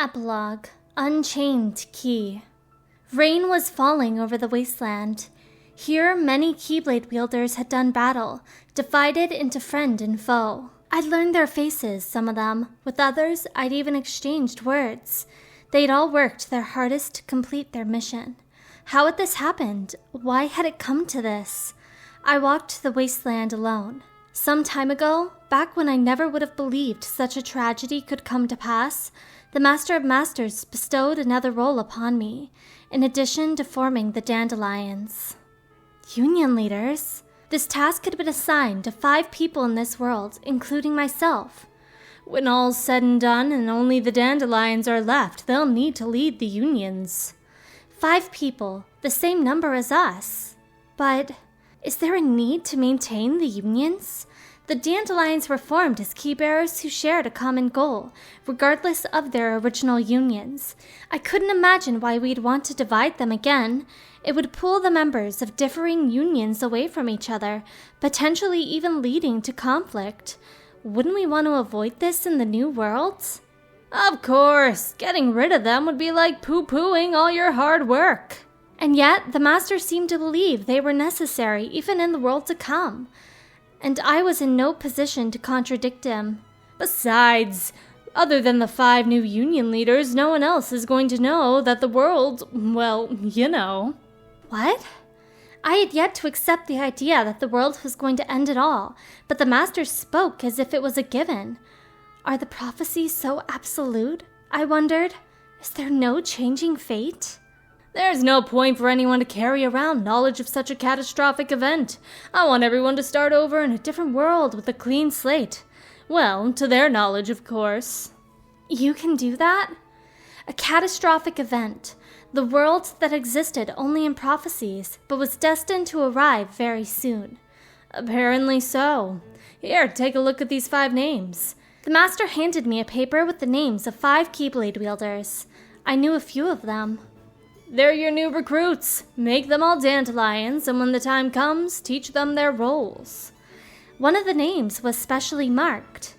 Epilogue, Unchained Key. Rain was falling over the wasteland. Here many Keyblade wielders had done battle, divided into friend and foe. I'd learned their faces, some of them. With others, I'd even exchanged words. They'd all worked their hardest to complete their mission. How had this happened? Why had it come to this? I walked the wasteland alone. Some time ago, back when I never would have believed such a tragedy could come to pass, the Master of Masters bestowed another role upon me, in addition to forming the Dandelions. Union leaders? This task had been assigned to 5 people in this world, including myself. When all's said and done and only the Dandelions are left, they'll need to lead the unions. 5 people, the same number as us. But is there a need to maintain the unions? The Dandelions were formed as key-bearers who shared a common goal, regardless of their original unions. I couldn't imagine why we'd want to divide them again. It would pull the members of differing unions away from each other, potentially even leading to conflict. Wouldn't we want to avoid this in the new world? Of course, getting rid of them would be like poo-pooing all your hard work. And yet, the Master seemed to believe they were necessary even in the world to come. And I was in no position to contradict him. Besides, other than the 5 new union leaders, no one else is going to know that the world, well, you know. What? I had yet to accept the idea that the world was going to end at all, but the Master spoke as if it was a given. Are the prophecies so absolute? I wondered. Is there no changing fate? There's no point for anyone to carry around knowledge of such a catastrophic event. I want everyone to start over in a different world with a clean slate. Well, to their knowledge, of course. You can do that? A catastrophic event. The world that existed only in prophecies, but was destined to arrive very soon. Apparently so. Here, take a look at these 5 names. The Master handed me a paper with the names of 5 Keyblade wielders. I knew a few of them. They're your new recruits. Make them all Dandelions, and when the time comes, teach them their roles. One of the names was specially marked.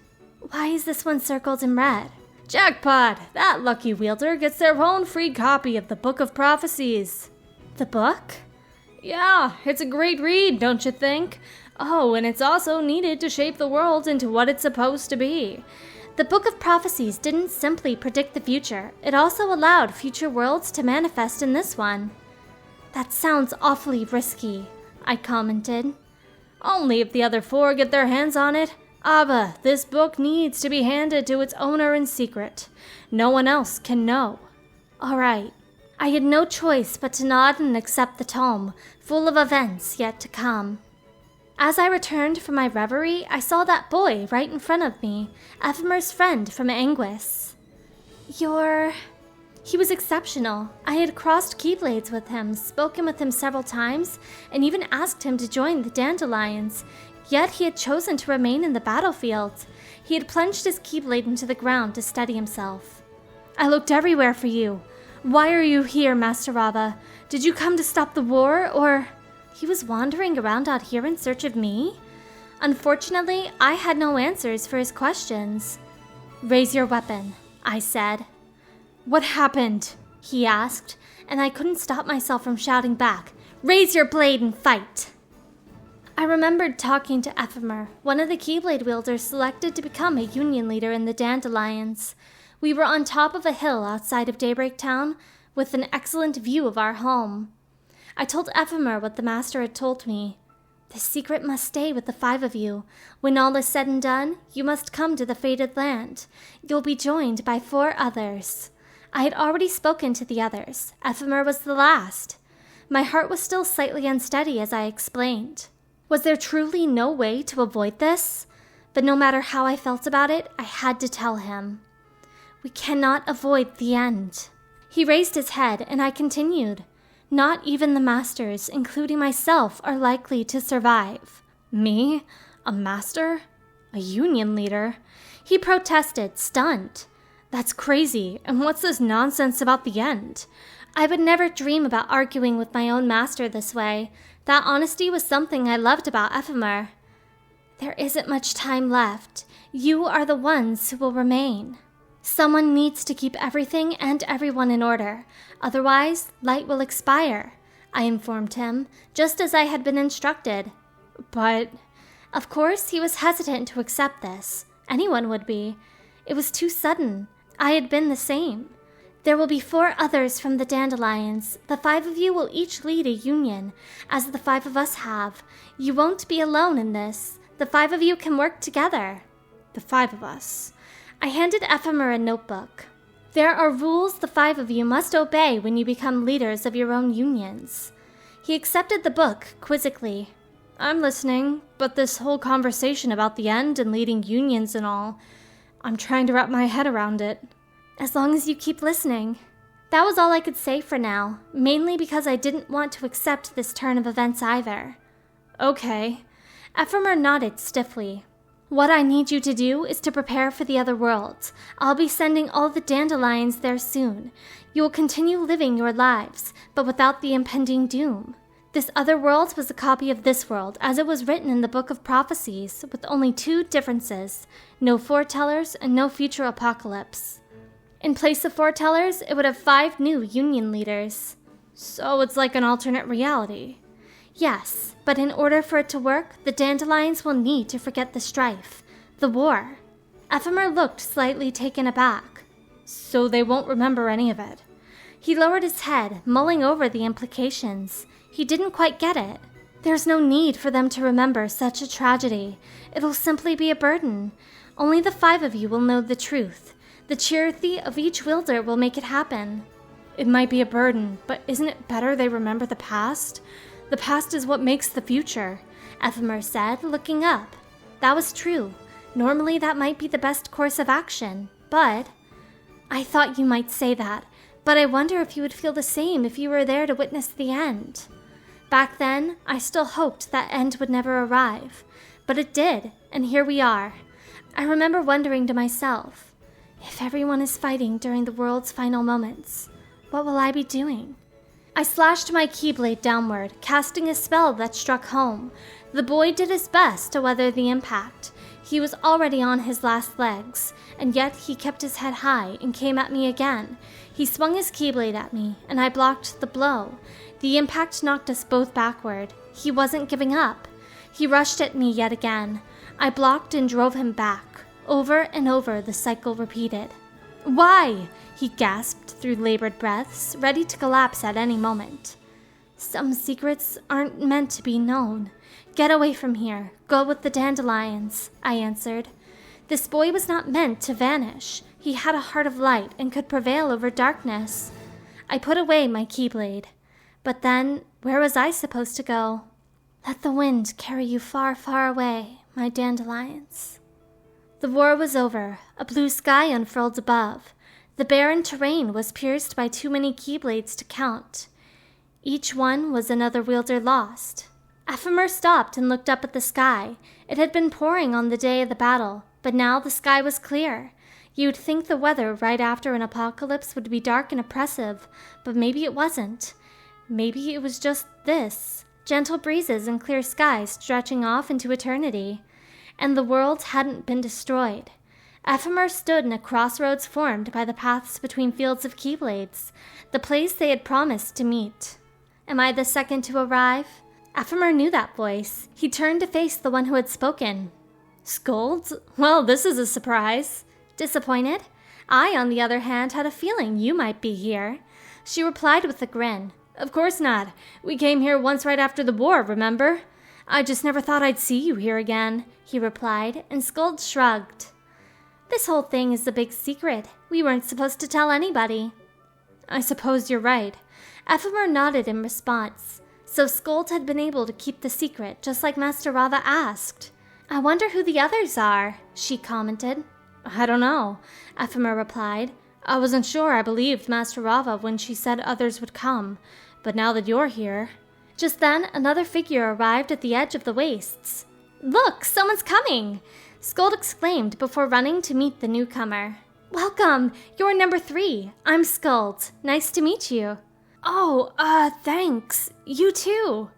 Why is this one circled in red? Jackpot! That lucky wielder gets their own free copy of the Book of Prophecies. The book? Yeah, it's a great read, don't you think? Oh, and it's also needed to shape the world into what it's supposed to be. The Book of Prophecies didn't simply predict the future, it also allowed future worlds to manifest in this one. That sounds awfully risky, I commented. Only if the other 4 get their hands on it. Abba, this book needs to be handed to its owner in secret. No one else can know. All right. I had no choice but to nod and accept the tome, full of events yet to come. As I returned from my reverie, I saw that boy right in front of me, Ephemer's friend from Anguis. He was exceptional. I had crossed Keyblades with him, spoken with him several times, and even asked him to join the Dandelions. Yet he had chosen to remain in the battlefield. He had plunged his Keyblade into the ground to steady himself. I looked everywhere for you. Why are you here, Master Rava? Did you come to stop the war, or... He was wandering around out here in search of me? Unfortunately, I had no answers for his questions. Raise your weapon, I said. What happened? He asked, and I couldn't stop myself from shouting back, Raise your blade and fight! I remembered talking to Ephemer, one of the Keyblade wielders selected to become a union leader in the Dandelions. We were on top of a hill outside of Daybreak Town, with an excellent view of our home. I told Ephemer what the Master had told me. The secret must stay with the 5 of you. When all is said and done, you must come to the fated land. You'll be joined by 4 others. I had already spoken to the others. Ephemer was the last. My heart was still slightly unsteady as I explained. Was there truly no way to avoid this? But no matter how I felt about it, I had to tell him. We cannot avoid the end. He raised his head, and I continued. Not even the masters, including myself, are likely to survive. Me? A master? A union leader? He protested, stunned. That's crazy, and what's this nonsense about the end? I would never dream about arguing with my own master this way. That honesty was something I loved about Ephemer. There isn't much time left. You are the ones who will remain. Someone needs to keep everything and everyone in order. Otherwise, light will expire, I informed him, just as I had been instructed. But, of course, he was hesitant to accept this. Anyone would be. It was too sudden. I had been the same. There will be 4 others from the dandelions. The 5 of you will each lead a union, as the 5 of us have. You won't be alone in this. The 5 of you can work together. The 5 of us. I handed Ephemer a notebook. There are rules the 5 of you must obey when you become leaders of your own unions. He accepted the book quizzically. I'm listening, but this whole conversation about the end and leading unions and all, I'm trying to wrap my head around it. As long as you keep listening. That was all I could say for now, mainly because I didn't want to accept this turn of events either. Okay. Ephemer nodded stiffly. What I need you to do is to prepare for the other world. I'll be sending all the dandelions there soon. You will continue living your lives, but without the impending doom. This other world was a copy of this world, as it was written in the Book of Prophecies, with only 2 differences: no foretellers and no future apocalypse. In place of foretellers, it would have 5 new union leaders. So it's like an alternate reality. Yes, but in order for it to work, the dandelions will need to forget the strife, the war. Ephemer looked slightly taken aback. So they won't remember any of it. He lowered his head, mulling over the implications. He didn't quite get it. There's no need for them to remember such a tragedy. It'll simply be a burden. Only the 5 of you will know the truth. The charity of each wielder will make it happen. It might be a burden, but isn't it better they remember the past? The past is what makes the future, Ephemer said, looking up. That was true. Normally that might be the best course of action, but... I thought you might say that, but I wonder if you would feel the same if you were there to witness the end. Back then, I still hoped that end would never arrive, but it did, and here we are. I remember wondering to myself, if everyone is fighting during the world's final moments, what will I be doing? I slashed my keyblade downward, casting a spell that struck home. The boy did his best to weather the impact. He was already on his last legs, and yet he kept his head high and came at me again. He swung his keyblade at me, and I blocked the blow. The impact knocked us both backward. He wasn't giving up. He rushed at me yet again. I blocked and drove him back. Over and over the cycle repeated. Why? He gasped through labored breaths, ready to collapse at any moment. Some secrets aren't meant to be known. Get away from here. Go with the dandelions, I answered. This boy was not meant to vanish. He had a heart of light and could prevail over darkness. I put away my keyblade. But then, where was I supposed to go? Let the wind carry you far, far away, my dandelions. The war was over. A blue sky unfurled above. The barren terrain was pierced by too many keyblades to count. Each one was another wielder lost. Ephemer stopped and looked up at the sky. It had been pouring on the day of the battle, but now the sky was clear. You'd think the weather right after an apocalypse would be dark and oppressive, but maybe it wasn't. Maybe it was just this, gentle breezes and clear skies stretching off into eternity. And the world hadn't been destroyed. Ephemer stood in a crossroads formed by the paths between fields of keyblades, the place they had promised to meet. Am I the second to arrive? Ephemer knew that voice. He turned to face the one who had spoken. Scold? Well, this is a surprise. Disappointed? I, on the other hand, had a feeling you might be here. She replied with a grin. Of course not. We came here once right after the war, remember? I just never thought I'd see you here again, he replied, and Scold shrugged. This whole thing is a big secret. We weren't supposed to tell anybody. I suppose you're right. Ephemer nodded in response. So Scold had been able to keep the secret, just like Master Rava asked. I wonder who the others are, she commented. I don't know, Ephemer replied. I wasn't sure I believed Master Rava when she said others would come, but now that you're here... Just then, another figure arrived at the edge of the wastes. Look, someone's coming! Scold exclaimed before running to meet the newcomer. Welcome! You're number 3. I'm Scold. Nice to meet you. Oh, thanks. You too.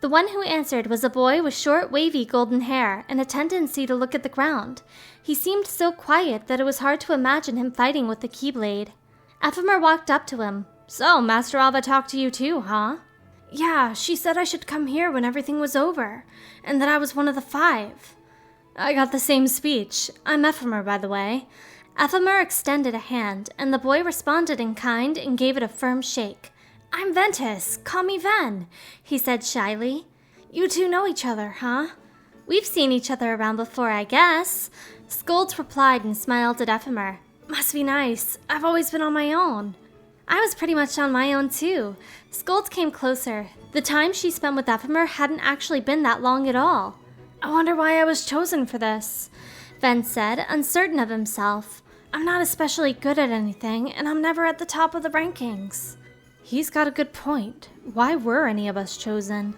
The The one who answered was a boy with short, wavy golden hair and a tendency to look at the ground. He seemed so quiet that it was hard to imagine him fighting with the Keyblade. Ephemer walked up to him. "So, Master Ava talked to you too, huh?" "Yeah, she said I should come here when everything was over, and that I was one of the 5. "I got the same speech. I'm Ephemer, by the way." Ephemer extended a hand, and the boy responded in kind and gave it a firm shake. "I'm Ventus. Call me Ven," he said shyly. "You two know each other, huh?" "We've seen each other around before, I guess." Scold replied and smiled at Ephemer. "Must be nice. I've always been on my own." "I was pretty much on my own, too." Scold came closer. The time she spent with Ephemer hadn't actually been that long at all. "I wonder why I was chosen for this," Ven said, uncertain of himself. "I'm not especially good at anything, and I'm never at the top of the rankings." He's got a good point. Why were any of us chosen?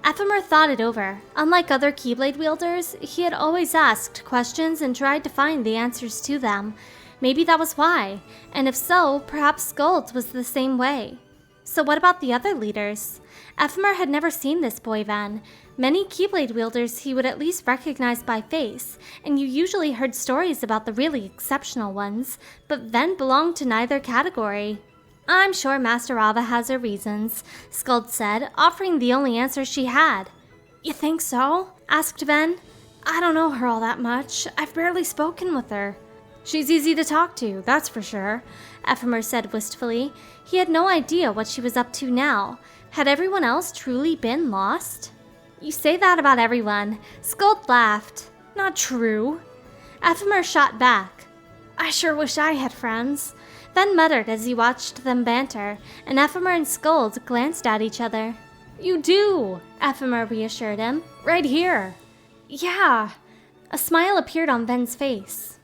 Ephemer thought it over. Unlike other Keyblade wielders, he had always asked questions and tried to find the answers to them. Maybe that was why, and if so, perhaps Scold was the same way. So what about the other leaders? Ephemer had never seen this boy Ven. Many Keyblade wielders he would at least recognize by face, and you usually heard stories about the really exceptional ones, but Ven belonged to neither category. "I'm sure Master Ava has her reasons," Scold said, offering the only answer she had. "You think so?" asked Ven. "I don't know her all that much. I've barely spoken with her." "She's easy to talk to, that's for sure," Ephemer said wistfully. He had no idea what she was up to now. Had everyone else truly been lost? "You say that about everyone." Scold laughed. "Not true." Ephemer shot back. "I sure wish I had friends." Then muttered as he watched them banter, and Ephemer and Scold glanced at each other. "You do," Ephemer reassured him. "Right here." "Yeah." A smile appeared on Ven's face.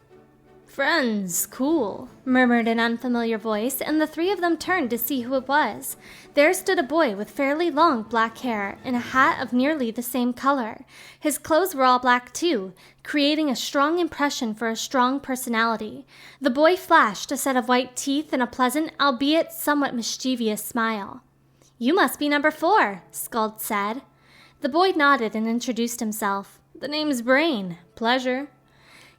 "Friends, cool," murmured an unfamiliar voice, and the three of them turned to see who it was. There stood a boy with fairly long black hair and a hat of nearly the same color. His clothes were all black too, creating a strong impression for a strong personality. The boy flashed a set of white teeth and a pleasant, albeit somewhat mischievous smile. "You must be number 4, Scold said. The boy nodded and introduced himself. "The name's Brain. Pleasure."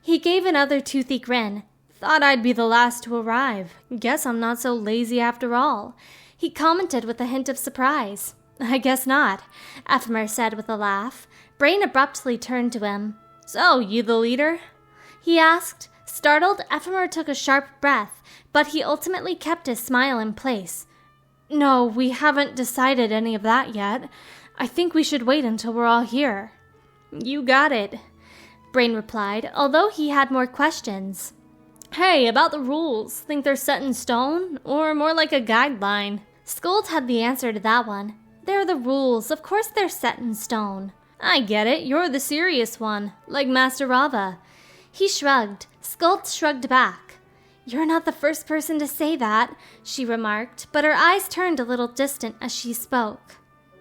He gave another toothy grin. "Thought I'd be the last to arrive. Guess I'm not so lazy after all." He commented with a hint of surprise. "I guess not," Ephemer said with a laugh. Brain abruptly turned to him. "So, you the leader?" he asked. Startled, Ephemer took a sharp breath, but he ultimately kept his smile in place. "No, we haven't decided any of that yet. I think we should wait until we're all here." "You got it," Brain replied, although he had more questions. "Hey, about the rules, think they're set in stone, or more like a guideline?" Scold had the answer to that one. "They're the rules, of course they're set in stone." "I get it, you're the serious one, like Master Ava." He shrugged. Scold shrugged back. "You're not the first person to say that," she remarked, but her eyes turned a little distant as she spoke.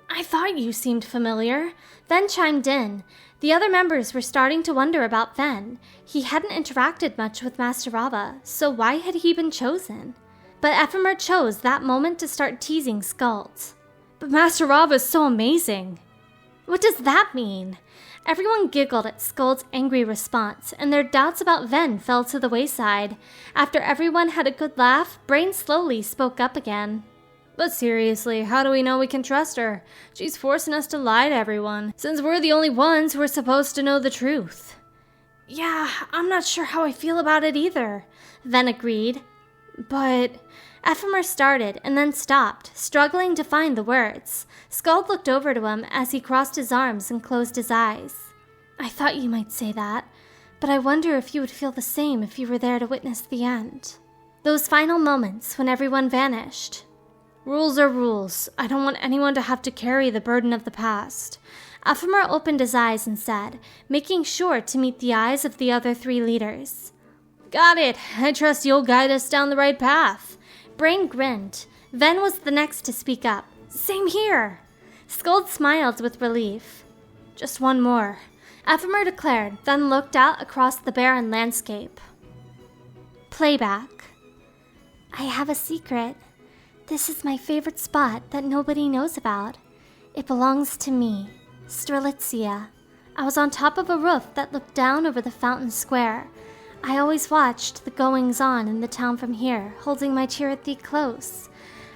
"I thought you seemed familiar." Ven chimed in. The other members were starting to wonder about Ven. He hadn't interacted much with Master Ava, so why had he been chosen? But Ephemer chose that moment to start teasing Scold. "But Master Ava is so amazing." "What does that mean?" Everyone giggled at Scold's angry response, and their doubts about Ven fell to the wayside. After everyone had a good laugh, Brain slowly spoke up again. "But seriously, how do we know we can trust her? She's forcing us to lie to everyone, since we're the only ones who are supposed to know the truth." "Yeah, I'm not sure how I feel about it either," Ven agreed. "But..." Ephemer started and then stopped, struggling to find the words. Scold looked over to him as he crossed his arms and closed his eyes. "I thought you might say that, but I wonder if you would feel the same if you were there to witness the end." Those final moments when everyone vanished. "Rules are rules. I don't want anyone to have to carry the burden of the past." Ephemer opened his eyes and said, making sure to meet the eyes of the other 3 leaders. "Got it. I trust you'll guide us down the right path." Brain grinned. Ven was the next to speak up. "Same here." Scold smiled with relief. "Just one more," Ephemer declared, then looked out across the barren landscape. Playback. "I have a secret. This is my favorite spot that nobody knows about. It belongs to me, Strelitzia. I was on top of a roof that looked down over the fountain square. I always watched the goings-on in the town from here, holding my Chirithy close.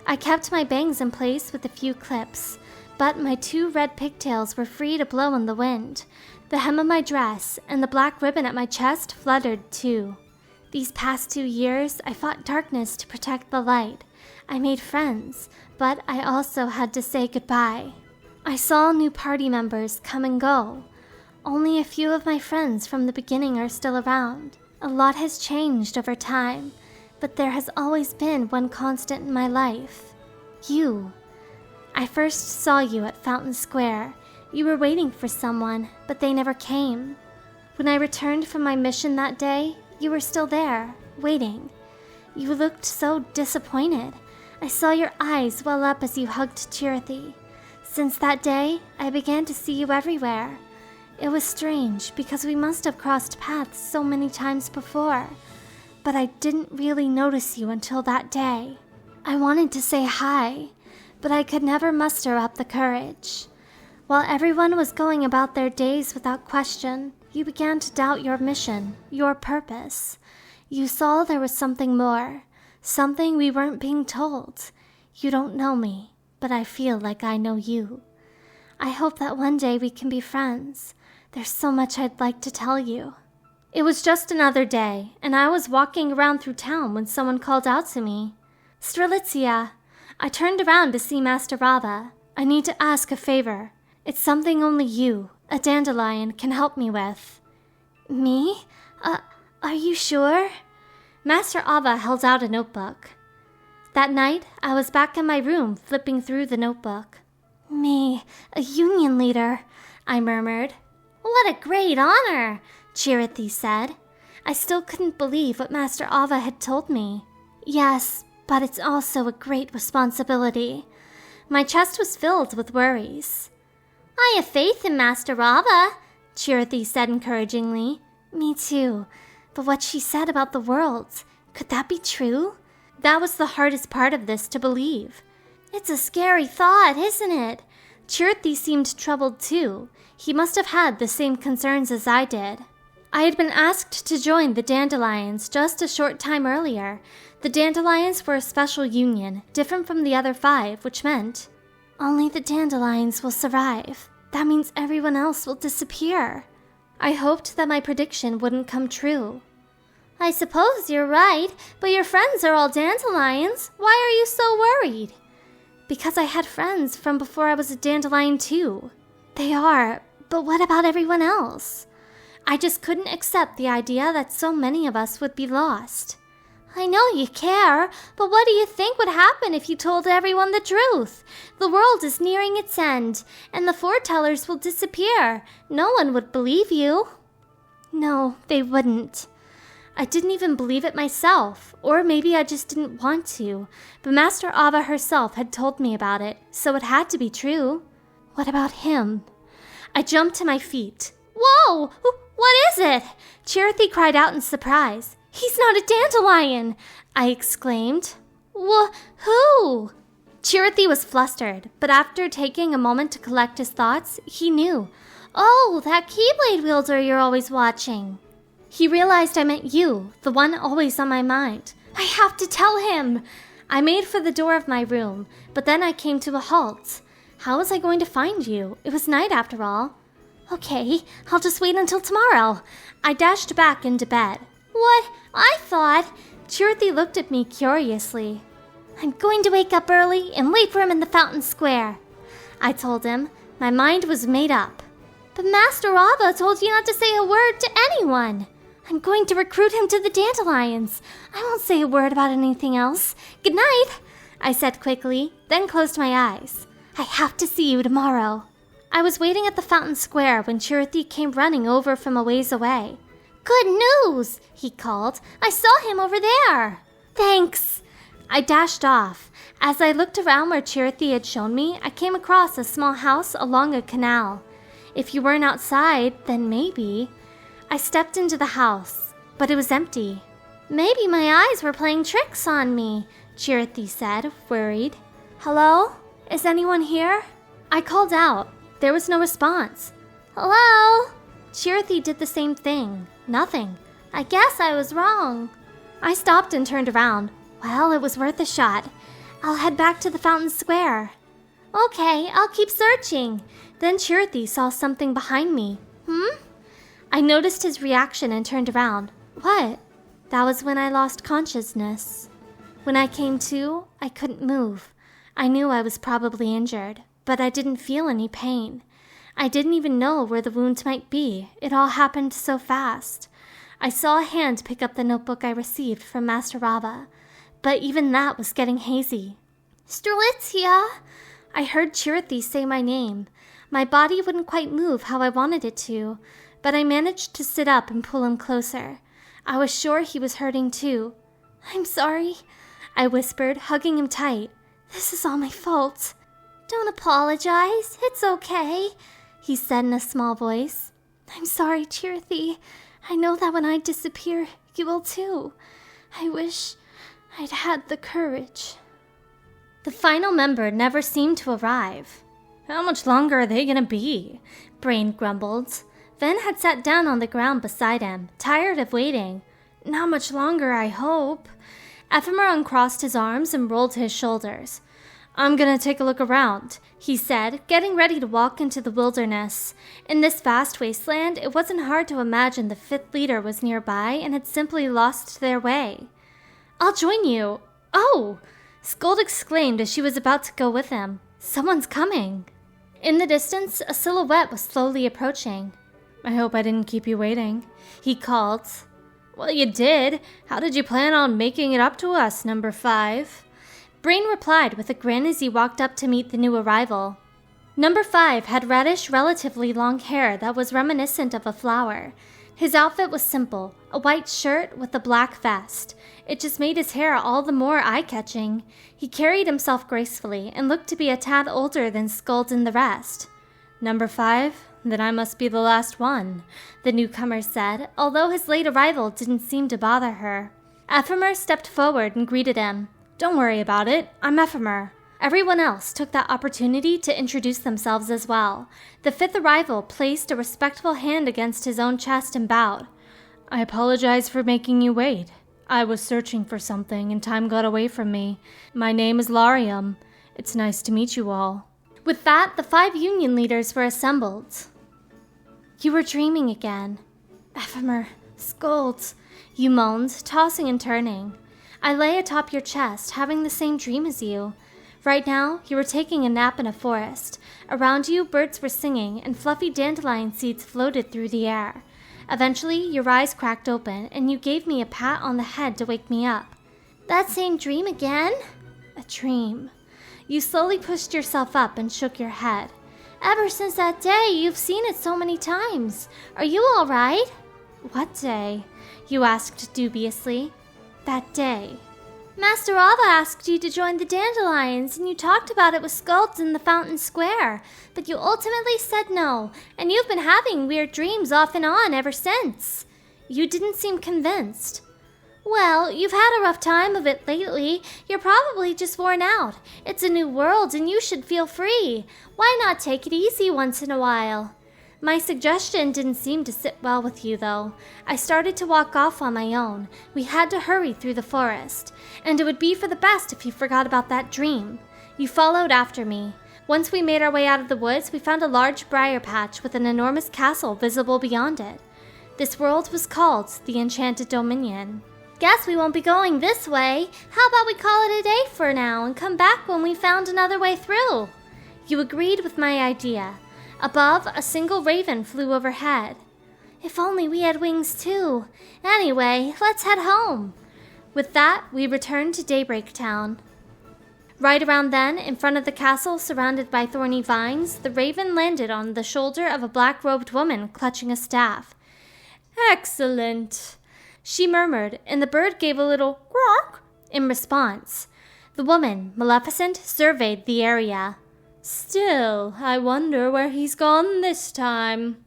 I kept my bangs in place with a few clips, but my 2 red pigtails were free to blow in the wind. The hem of my dress and the black ribbon at my chest fluttered too. These past 2 years, I fought darkness to protect the light. I made friends, but I also had to say goodbye. I saw new party members come and go. Only a few of my friends from the beginning are still around. A lot has changed over time, but there has always been one constant in my life. You. I first saw you at Fountain Square. You were waiting for someone, but they never came. When I returned from my mission that day, you were still there, waiting. You looked so disappointed. I saw your eyes well up as you hugged Chirithy. Since that day, I began to see you everywhere. It was strange because we must have crossed paths so many times before, but I didn't really notice you until that day. I wanted to say hi, but I could never muster up the courage. While everyone was going about their days without question, you began to doubt your mission, your purpose. You saw there was something more, something we weren't being told. You don't know me, but I feel like I know you. I hope that one day we can be friends. There's so much I'd like to tell you. It was just another day, and I was walking around through town when someone called out to me. Strelitzia. I turned around to see Master Rava. I need to ask a favor. It's something only you, a dandelion, can help me with. Me? Are you sure? Master Ava held out a notebook. That night, I was back in my room flipping through the notebook. Me, a union leader, I murmured. What a great honor, Chirithy said. I still couldn't believe what Master Ava had told me. Yes, but it's also a great responsibility. My chest was filled with worries. I have faith in Master Ava, Chirithy said encouragingly. Me too, but what she said about the world, could that be true? That was the hardest part of this to believe. It's a scary thought, isn't it? Chirithy seemed troubled too. He must have had the same concerns as I did. I had been asked to join the Dandelions just a short time earlier. The Dandelions were a special union, different from the other 5, which meant only the Dandelions will survive. That means everyone else will disappear. I hoped that my prediction wouldn't come true. I suppose you're right, but your friends are all Dandelions. Why are you so worried? Because I had friends from before I was a Dandelion too. They are, but what about everyone else? I just couldn't accept the idea that so many of us would be lost. I know you care, but what do you think would happen if you told everyone the truth? The world is nearing its end, and the foretellers will disappear. No one would believe you. No, they wouldn't. I didn't even believe it myself, or maybe I just didn't want to, but Master Ava herself had told me about it, so it had to be true. What about him? I jumped to my feet. Whoa! What is it? Chirithy cried out in surprise. He's not a dandelion! I exclaimed. Who? Chirithy was flustered, but after taking a moment to collect his thoughts, he knew. Oh, that Keyblade wielder you're always watching. He realized I meant you, the one always on my mind. I have to tell him! I made for the door of my room, but then I came to a halt. How was I going to find you? It was night after all. Okay, I'll just wait until tomorrow. I dashed back into bed. What? I thought... Chirithy looked at me curiously. I'm going to wake up early and wait for him in the fountain square. I told him. My mind was made up. But Master Ava told you not to say a word to anyone. I'm going to recruit him to the Dandelions. I won't say a word about anything else. Good night, I said quickly, then closed my eyes. I have to see you tomorrow. I was waiting at the fountain square when Chirithy came running over from a ways away. Good news, he called. I saw him over there. Thanks. I dashed off. As I looked around where Chirithy had shown me, I came across a small house along a canal. If you weren't outside, then maybe. I stepped into the house, but it was empty. Maybe my eyes were playing tricks on me, Chirithy said, worried. Hello? Is anyone here? I called out. There was no response. Hello? Chirithy did the same thing. Nothing. I guess I was wrong. I stopped and turned around. Well, it was worth a shot. I'll head back to the fountain square. Okay, I'll keep searching. Then Chirithy saw something behind me. I noticed his reaction and turned around. What? That was when I lost consciousness. When I came to, I couldn't move. I knew I was probably injured, but I didn't feel any pain. I didn't even know where the wound might be. It all happened so fast. I saw a hand pick up the notebook I received from Master Rava, but even that was getting hazy. Strelitzia! I heard Chirithy say my name. My body wouldn't quite move how I wanted it to, but I managed to sit up and pull him closer. I was sure he was hurting too. I'm sorry, I whispered, hugging him tight. This is all my fault. Don't apologize. It's okay, he said in a small voice. I'm sorry, Chirithy. I know that when I disappear, you will too. I wish I'd had the courage. The final member never seemed to arrive. How much longer are they gonna be? Brain grumbled. Ven had sat down on the ground beside him, tired of waiting. Not much longer, I hope. Ephemer uncrossed his arms and rolled his shoulders. I'm gonna take a look around, he said, getting ready to walk into the wilderness. In this vast wasteland, it wasn't hard to imagine the fifth leader was nearby and had simply lost their way. I'll join you. Oh! Skuld exclaimed as she was about to go with him. Someone's coming. In the distance, a silhouette was slowly approaching. I hope I didn't keep you waiting, he called. Well, you did. How did you plan on making it up to us, number 5? Brain replied with a grin as he walked up to meet the new arrival. Number 5 had reddish, relatively long hair that was reminiscent of a flower. His outfit was simple, a white shirt with a black vest. It just made his hair all the more eye-catching. He carried himself gracefully and looked to be a tad older than Skuld and the rest. Number 5? Then I must be the last one, the newcomer said, although his late arrival didn't seem to bother her. Ephemer stepped forward and greeted him. Don't worry about it, I'm Ephemer. Everyone else took that opportunity to introduce themselves as well. The fifth arrival placed a respectful hand against his own chest and bowed. I apologize for making you wait. I was searching for something and time got away from me. My name is Lauriam. It's nice to meet you all. With that, the 5 union leaders were assembled. You were dreaming again. Ephemer, Skuld, you moaned, tossing and turning. I lay atop your chest, having the same dream as you. Right now, you were taking a nap in a forest. Around you, birds were singing, and fluffy dandelion seeds floated through the air. Eventually, your eyes cracked open, and you gave me a pat on the head to wake me up. That same dream again? A dream. You slowly pushed yourself up and shook your head. Ever since that day, you've seen it so many times. Are you all right? What day? You asked dubiously. That day. Master Rava asked you to join the dandelions, and you talked about it with Skulds in the fountain square, but you ultimately said no, and you've been having weird dreams off and on ever since. You didn't seem convinced. Well, you've had a rough time of it lately. You're probably just worn out. It's a new world, and you should feel free. Why not take it easy once in a while? My suggestion didn't seem to sit well with you, though. I started to walk off on my own. We had to hurry through the forest, and it would be for the best if you forgot about that dream. You followed after me. Once we made our way out of the woods, we found a large briar patch with an enormous castle visible beyond it. This world was called the Enchanted Dominion. Guess we won't be going this way. How about we call it a day for now and come back when we found another way through? You agreed with my idea. Above, a single raven flew overhead. If only we had wings too. Anyway, let's head home. With that, we returned to Daybreak Town. Right around then, in front of the castle surrounded by thorny vines, the raven landed on the shoulder of a black-robed woman clutching a staff. Excellent, she murmured, and the bird gave a little quack in response. The woman, Maleficent, surveyed the area. Still, I wonder where he's gone this time.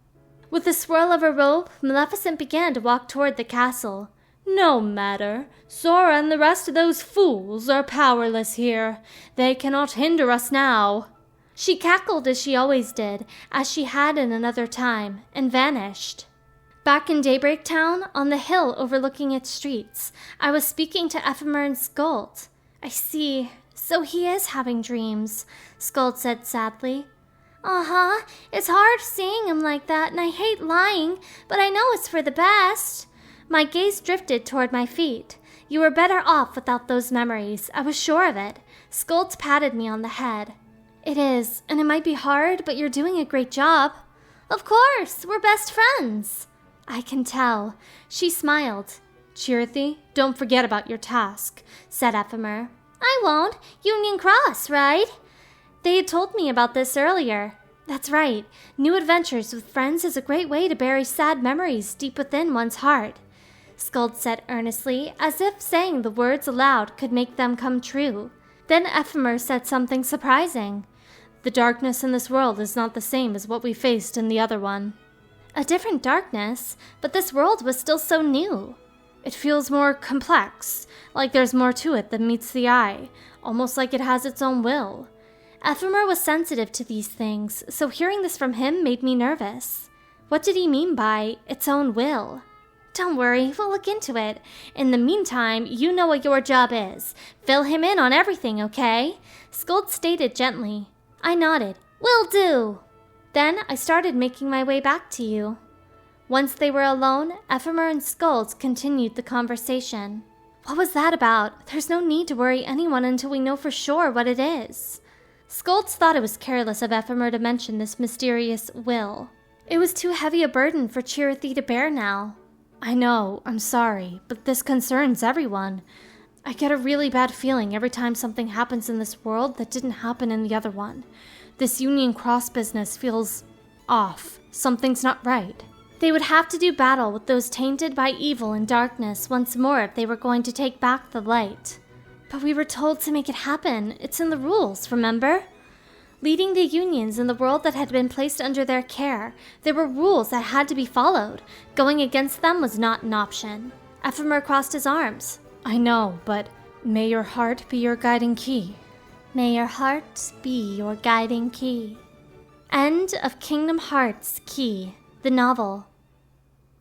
With a swirl of her robe, Maleficent began to walk toward the castle. No matter. Sora and the rest of those fools are powerless here. They cannot hinder us now. She cackled as she always did, as she had in another time, and vanished. Back in Daybreak Town, on the hill overlooking its streets, I was speaking to Ephemer and Skuld. I see. So he is having dreams, Skuld said sadly. Uh-huh. It's hard seeing him like that, and I hate lying, but I know it's for the best. My gaze drifted toward my feet. You were better off without those memories. I was sure of it. Skuld patted me on the head. It is, and it might be hard, but you're doing a great job. Of course, we're best friends. I can tell. She smiled. Chirithy, don't forget about your task, said Ephemer. I won't. Union Cross, right? They had told me about this earlier. That's right. New adventures with friends is a great way to bury sad memories deep within one's heart, Skuld said earnestly, as if saying the words aloud could make them come true. Then Ephemer said something surprising. The darkness in this world is not the same as what we faced in the other one. A different darkness, but this world was still so new. It feels more complex, like there's more to it than meets the eye, almost like it has its own will. Ephemer was sensitive to these things, so hearing this from him made me nervous. What did he mean by its own will? Don't worry, we'll look into it. In the meantime, you know what your job is. Fill him in on everything, okay? Skuld stated gently. I nodded. Will do! Then I started making my way back to you. Once they were alone, Ephemer and Skuld continued the conversation. What was that about? There's no need to worry anyone until we know for sure what it is. Skuld thought it was careless of Ephemer to mention this mysterious will. It was too heavy a burden for Chirithy to bear now. I know, I'm sorry, but this concerns everyone. I get a really bad feeling every time something happens in this world that didn't happen in the other one. This Union Cross business feels off. Something's not right. They would have to do battle with those tainted by evil and darkness once more if they were going to take back the light. But we were told to make it happen. It's in the rules, remember? Leading the unions in the world that had been placed under their care, there were rules that had to be followed. Going against them was not an option. Ephemer crossed his arms. I know, but may your heart be your guiding key. May your heart be your guiding key. End of Kingdom Hearts Key, the novel.